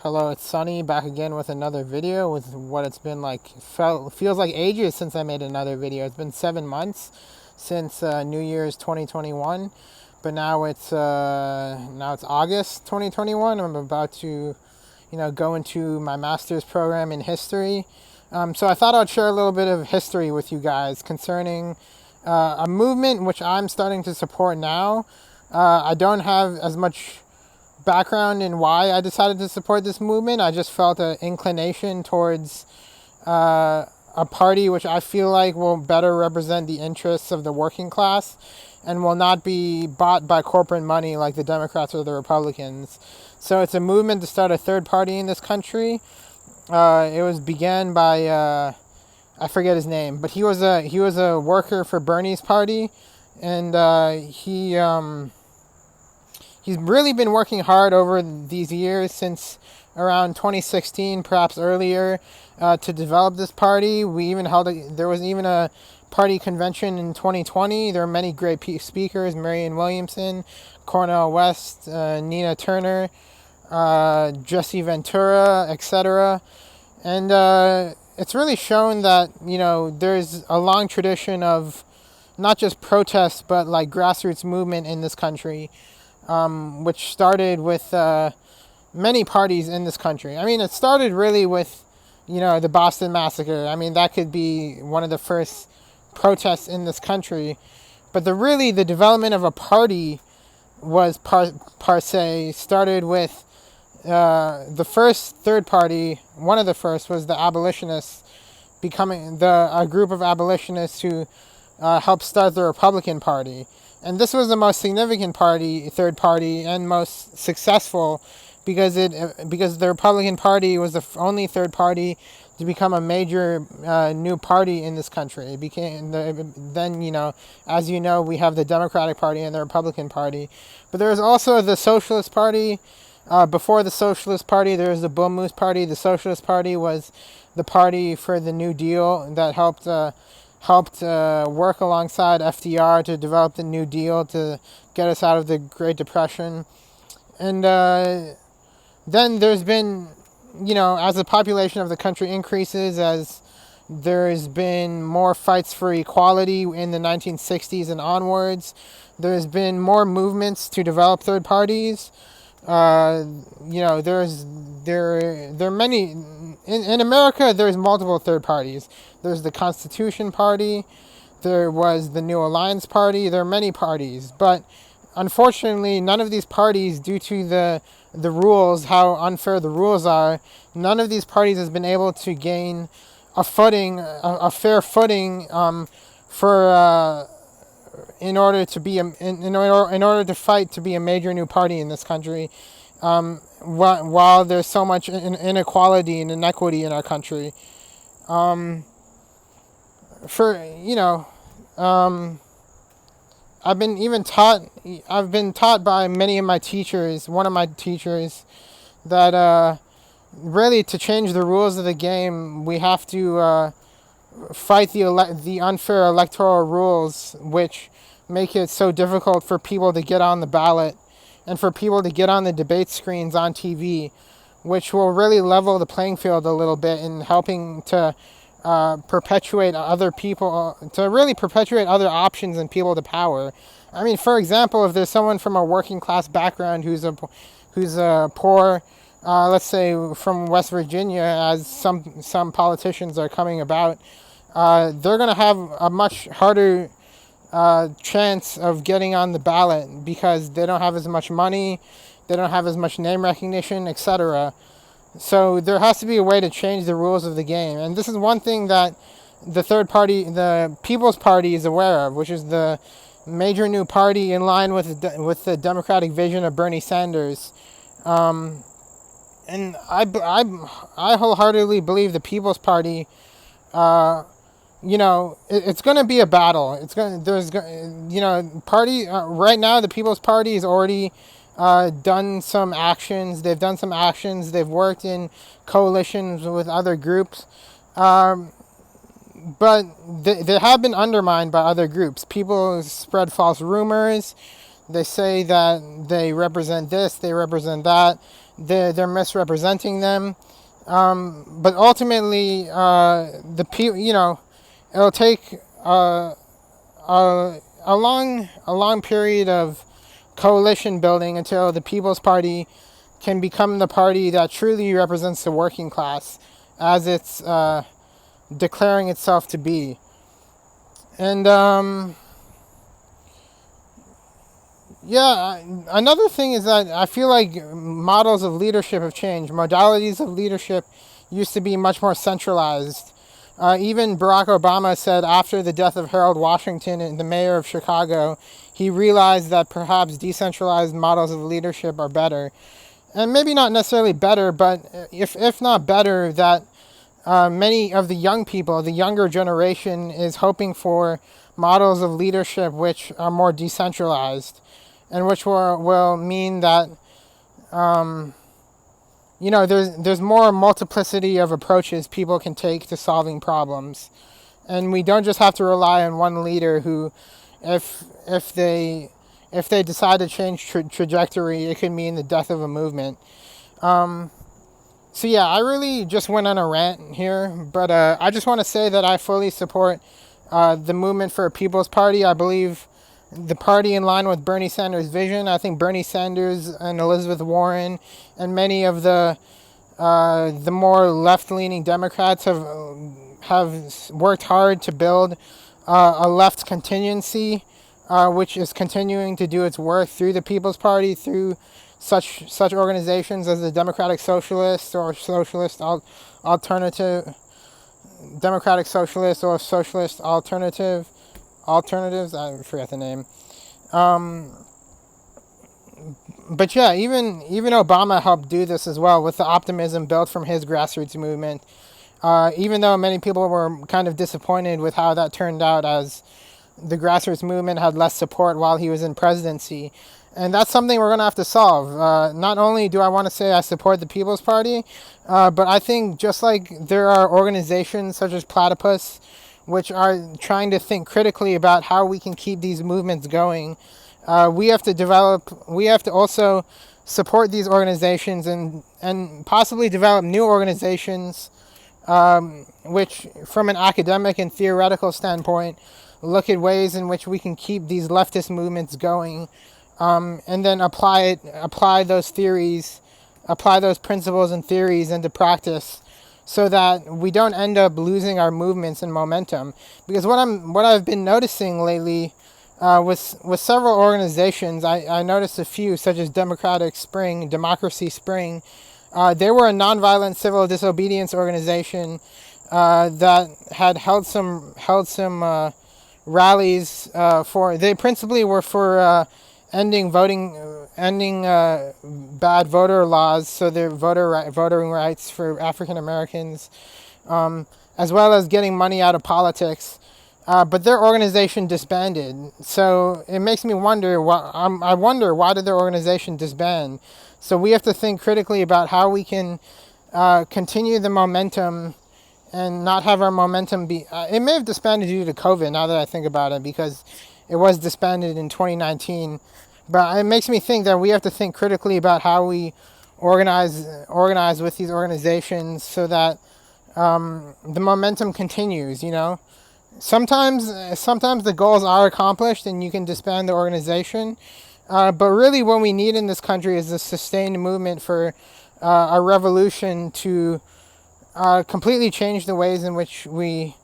Hello, it's Sunny back again with another video with what it's been like. Feels like ages since I made another video. It's been 7 months since New Year's 2021, but now it's August 2021. I'm about to, go into my master's program in history. So I thought I'd share a little bit of history with you guys concerning a movement which I'm starting to support now. I don't have as much background in why I decided to support this movement. I just felt an inclination towards a party which I feel like will better represent the interests of the working class and will not be bought by corporate money like the Democrats or the Republicans. So it's a movement to start a third party in this country. It was began by I forget his name, but he was a worker for Bernie's party, and he's really been working hard over these years since around 2016, perhaps earlier, to develop this party. There was even a party convention in 2020. There were many great speakers: Marianne Williamson, Cornel West, Nina Turner, Jesse Ventura, etc. And it's really shown that there's a long tradition of not just protests but like grassroots movement in this country, which started with many parties in this country. I mean, it started really with, the Boston Massacre. I mean, that could be one of the first protests in this country. But the development of a party was par se started with the first third party. One of the first was the abolitionists, becoming a group of abolitionists who helped start the Republican Party. And this was the most significant third party, and most successful because the Republican Party was the only third party to become a major new party in this country. It became as you know, we have the Democratic Party and the Republican Party, but there was also the Socialist Party. Before the Socialist Party, there was the Bull Moose Party. The Socialist Party was the party for the New Deal that helped work alongside FDR to develop the New Deal to get us out of the Great Depression. And then there's been, as the population of the country increases, as there's been more fights for equality in the 1960s and onwards, there's been more movements to develop third parties. There are many in America. There's multiple third parties. There's the Constitution Party. There was the New Alliance Party. There are many parties, but unfortunately, none of these parties, due to the rules, how unfair the rules are, none of these parties has been able to gain a fair footing for. In order to fight to be a major new party in this country, while there's so much inequality and inequity in our country, I've been taught by many of my teachers. One of my teachers that really, to change the rules of the game, we have to fight the unfair electoral rules, which make it so difficult for people to get on the ballot and for people to get on the debate screens on TV, which will really level the playing field a little bit in helping to perpetuate other options and people to power. I mean, for example, if there's someone from a working class background who's a poor, let's say from West Virginia, as some politicians are coming about, they're going to have a much harder chance of getting on the ballot because they don't have as much money, they don't have as much name recognition, etc. So there has to be a way to change the rules of the game. And this is one thing that the third party, the People's Party, is aware of, which is the major new party in line with the Democratic vision of Bernie Sanders. And I wholeheartedly believe the People's Party, it's going to be a battle. Right now the People's Party has already done some actions. They've done some actions. They've worked in coalitions with other groups. But they have been undermined by other groups. People spread false rumors. They say that they represent this, they represent that. they're misrepresenting them. But ultimately, the people, it'll take a long period of coalition building until the People's Party can become the party that truly represents the working class, as it's declaring itself to be. And yeah, another thing is that I feel like models of leadership have changed. Modalities of leadership used to be much more centralized. Even Barack Obama said after the death of Harold Washington, the mayor of Chicago, he realized that perhaps decentralized models of leadership are better. And maybe not necessarily better, but if not better, that many of the young people, the younger generation, is hoping for models of leadership which are more decentralized, and which will mean that there's more multiplicity of approaches people can take to solving problems, and we don't just have to rely on one leader who, if they decide to change trajectory, it could mean the death of a movement. So yeah, I really just went on a rant here, but I just want to say that I fully support the movement for a People's Party. I believe the party in line with Bernie Sanders' vision. I think Bernie Sanders and Elizabeth Warren and many of the more left-leaning Democrats have worked hard to build a left contingency, which is continuing to do its work through the People's Party, through such organizations as the Democratic Socialists or Alternative, Democratic Socialist or Socialist Alternatives. I forget the name. But yeah, even Obama helped do this as well with the optimism built from his grassroots movement. Even though many people were kind of disappointed with how that turned out, as the grassroots movement had less support while he was in presidency. And that's something we're going to have to solve. Not only do I want to say I support the People's Party, but I think just like there are organizations such as Platypus, which are trying to think critically about how we can keep these movements going, we have to also support these organizations and possibly develop new organizations, which from an academic and theoretical standpoint look at ways in which we can keep these leftist movements going, and then apply those principles and theories into practice, so that we don't end up losing our movements and momentum. Because what I've been noticing lately, with several organizations, I noticed a few such as Democracy Spring. They were a nonviolent civil disobedience organization that had held some rallies they principally were for ending bad voter laws, so their voting rights for African Americans, as well as getting money out of politics. But their organization disbanded, so it makes me wonder. I wonder, why did their organization disband? So we have to think critically about how we can continue the momentum and not have our momentum be. It may have disbanded due to COVID, now that I think about it, because it was disbanded in 2019. But it makes me think that we have to think critically about how we organize with these organizations, so that the momentum continues. Sometimes the goals are accomplished and you can disband the organization. But really what we need in this country is a sustained movement for a revolution to completely change the ways in which we